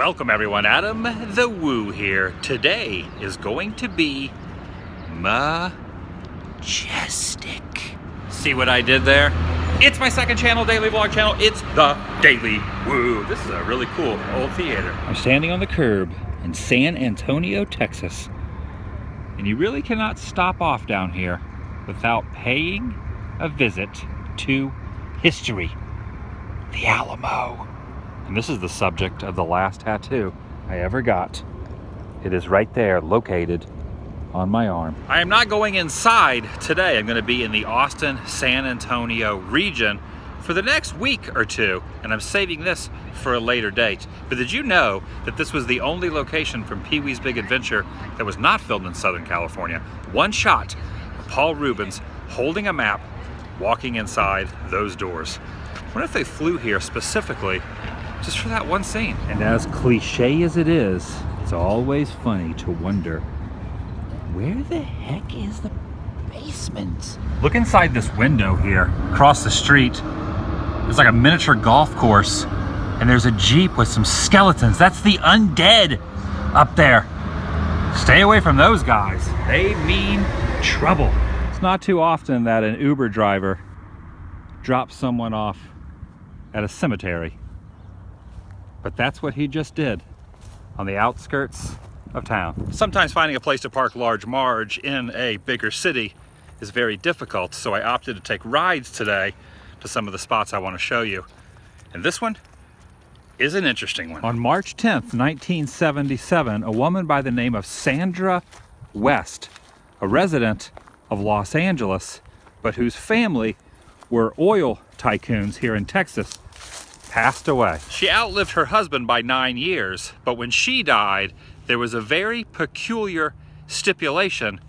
Welcome everyone, Adam the Woo here. Today is going to be majestic. See what I did there? It's my second channel, daily vlog channel. It's the Daily Woo. This is a really cool old theater. I'm standing on the curb in San Antonio, Texas. And you really cannot stop off down here without paying a visit to history. The Alamo. And this is the subject of the last tattoo I ever got. It is right there, located on my arm. I am not going inside today. I'm going to be in the Austin, San Antonio region for the next week or two, and I'm saving this for a later date. But did you know that this was the only location from Pee-wee's Big Adventure that was not filmed in Southern California? One shot of Paul Reubens holding a map, walking inside those doors. I wonder if they flew here specifically just for that one scene. And as cliche as it is, it's always funny to wonder, where the heck is the basement? Look inside this window here, across the street. There's like a miniature golf course, and there's a Jeep with some skeletons. That's the undead up there. Stay away from those guys. They mean trouble. It's not too often that an Uber driver drops someone off at a cemetery. But that's what he just did on the outskirts of town. Sometimes finding a place to park large Marge in a bigger city is very difficult, so I opted to take rides today to some of the spots I want to show you. And this one is an interesting one. On March 10th, 1977, a woman by the name of Sandra West, a resident of Los Angeles, but whose family were oil tycoons here in Texas, passed away. She outlived her husband by 9 years, but when she died, there was a very peculiar stipulation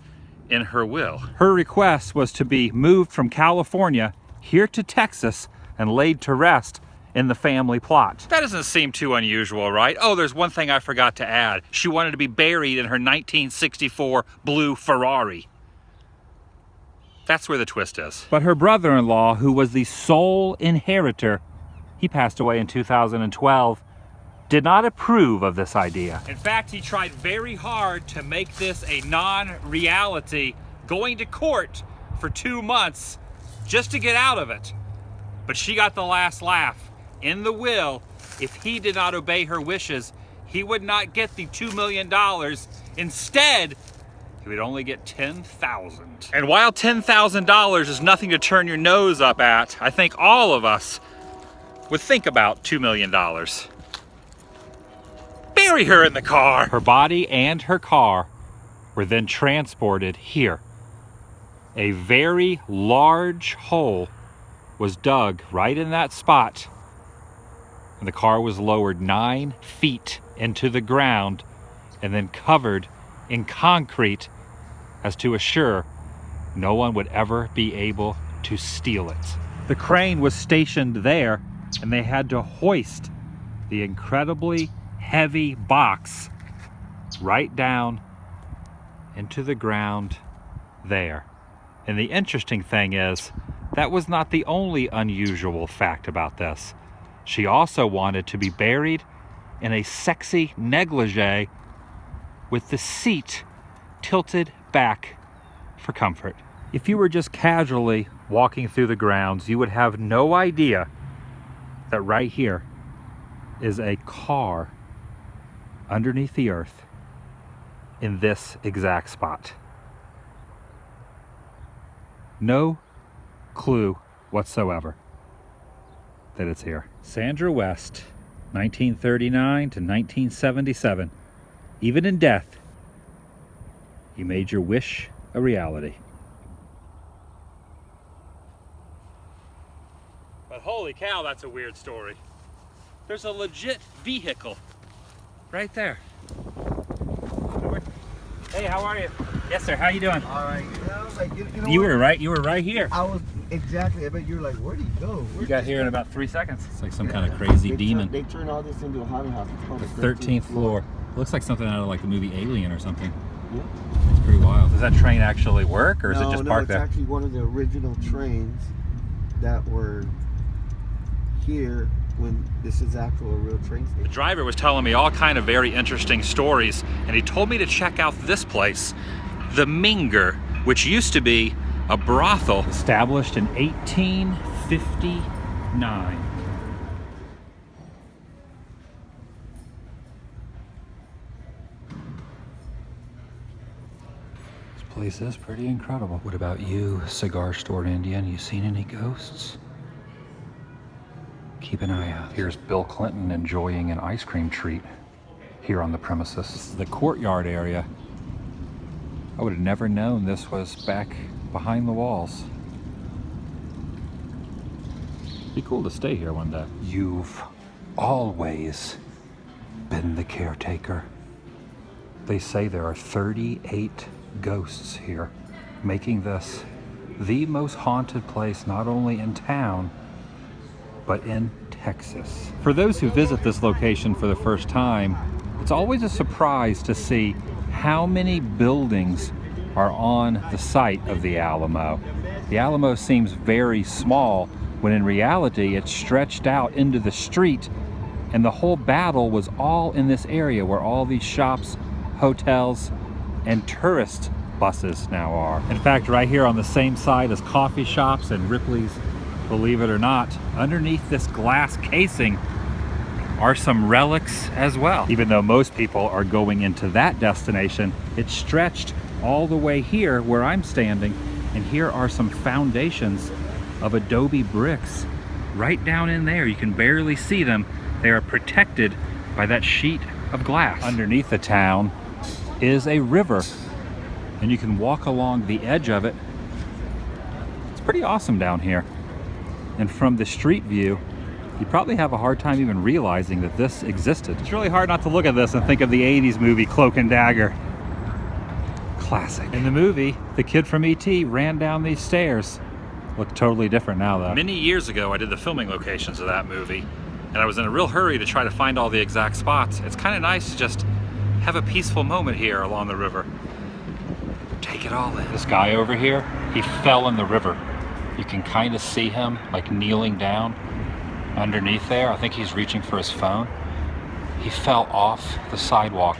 in her will. Her request was to be moved from California here to Texas and laid to rest in the family plot. That doesn't seem too unusual, right? Oh, there's one thing I forgot to add. She wanted to be buried in her 1964 blue Ferrari. That's where the twist is. But her brother-in-law, who was the sole inheritor, he passed away in 2012, did not approve of this idea. In fact, he tried very hard to make this a non-reality, going to court for 2 months just to get out of it. But she got the last laugh. In the will, if he did not obey her wishes, he would not get the $2 million. Instead, he would only get $10,000. And while $10,000 is nothing to turn your nose up at, I think all of us would think about $2 million. Bury her in the car. Her body and her car were then transported here. A very large hole was dug right in that spot, and the car was lowered 9 feet into the ground and then covered in concrete as to assure no one would ever be able to steal it. The crane was stationed there, and they had to hoist the incredibly heavy box right down into the ground there. And the interesting thing is, that was not the only unusual fact about this. She also wanted to be buried in a sexy negligee with the seat tilted back for comfort. If you were just casually walking through the grounds, you would have no idea that right here is a car underneath the earth in this exact spot. No clue whatsoever that it's here. Sandra West, 1939 to 1977. Even in death, you made your wish a reality. But holy cow, that's a weird story. There's a legit vehicle right there. Hey, how are you? Yes, sir. How you doing? All right. You know You were right here. I was exactly. I bet you were like, where did he go? We got here in about 3 seconds. It's like some kind of crazy demon. They turned all this into a haunted house. It's called The 13th floor. Looks like something out of like the movie Alien or something. Yeah. It's pretty wild. Does that train actually work, or is it just parked there? No, it's actually one of the original trains that were here when this is actual real train The station. driver was telling me all kind of very interesting stories, and he told me to check out this place, the Minger, which used to be a brothel. Established in 1859. This place is pretty incredible. What about you, cigar store Indian? You seen any ghosts? Keep an eye out. Here's Bill Clinton enjoying an ice cream treat here on the premises. This is the courtyard area. I would have never known this was back behind the walls. Be cool to stay here one day. You've always been the caretaker. They say there are 38 ghosts here, making this the most haunted place not only in town, but in Texas. For those who visit this location for the first time, it's always a surprise to see how many buildings are on the site of the Alamo. The Alamo seems very small, when in reality it's stretched out into the street, and the whole battle was all in this area where all these shops, hotels, and tourist buses now are. In fact, right here on the same side as coffee shops and Ripley's, believe it or not, underneath this glass casing are some relics as well. Even though most people are going into that destination, it's stretched all the way here where I'm standing, and here are some foundations of adobe bricks right down in there. You can barely see them. They are protected by that sheet of glass. Underneath the town is a river, and you can walk along the edge of it. It's pretty awesome down here. And from the street view, you probably have a hard time even realizing that this existed. It's really hard not to look at this and think of the 80s movie Cloak and Dagger. Classic. In the movie, the kid from E.T. ran down these stairs. Look totally different now though. Many years ago I did the filming locations of that movie, and I was in a real hurry to try to find all the exact spots. It's kind of nice to just have a peaceful moment here along the river. Take it all in. This guy over here, he fell in the river. You can kind of see him like kneeling down underneath there. I think he's reaching for his phone. He fell off the sidewalk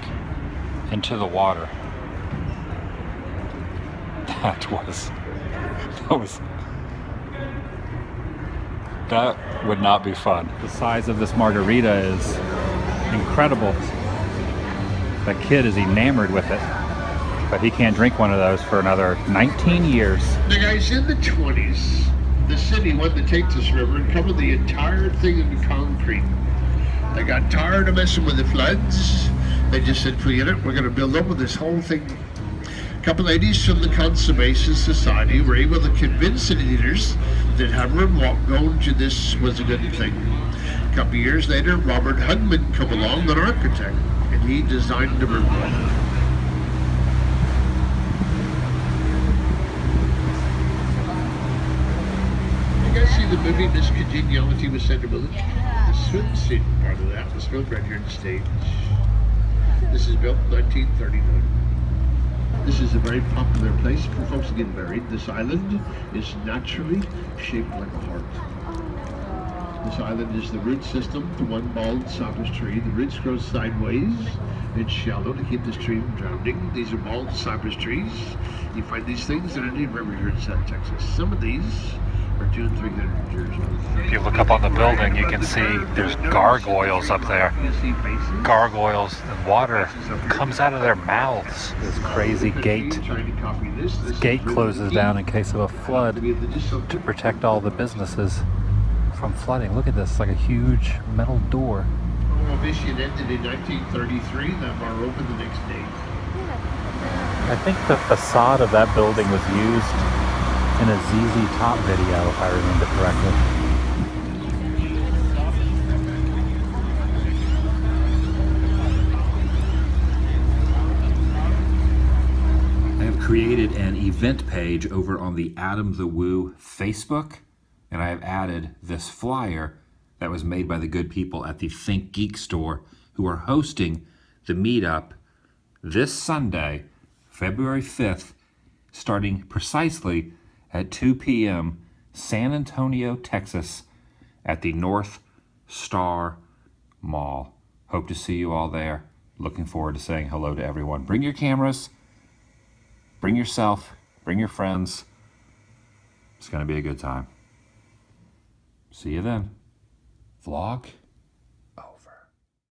into the water. That would not be fun. The size of this margarita is incredible. That kid is enamored with it, but he can't drink one of those for another 19 years. The guys in the 20s, the city wanted to take this river and cover the entire thing in concrete. They got tired of messing with the floods. They just said, forget it, we're going to build up with this whole thing. A couple ladies from the Conservation Society were able to convince the leaders that having them going to this was a good thing. A couple years later, Robert Hudman come along, an architect, and he designed the river. You guys see the movie Miss Congeniality with Sandra Bullock? The swimsuit part of that was filmed right here on stage. This is built in 1939. This is a very popular place for folks to get married. This island is naturally shaped like a heart. This island is the root system to one bald cypress tree. The roots grow sideways and shallow to keep this tree from drowning. These are bald cypress trees. You find these things in Indian River here in South Texas. Some of these are 200 and 300 years old. If you look up on the building, you can see there's gargoyles up there. Gargoyles, and water comes out of their mouths. This crazy gate. This gate closes down in case of a flood to protect all the businesses from flooding. Look at this, it's like a huge metal door. Prohibition ended in 1933. That bar opened the next day. I think the facade of that building was used in a ZZ Top video, if I remember correctly. I have created an event page over on the TheDailyWoo Facebook, and I have added this flyer that was made by the good people at the Think Geek store, who are hosting the meetup this Sunday, February 5th, starting precisely at 2 p.m. San Antonio, Texas, at the North Star Mall. Hope to see you all there. Looking forward to saying hello to everyone. Bring your cameras. Bring yourself. Bring your friends. It's going to be a good time. See you then. Vlog.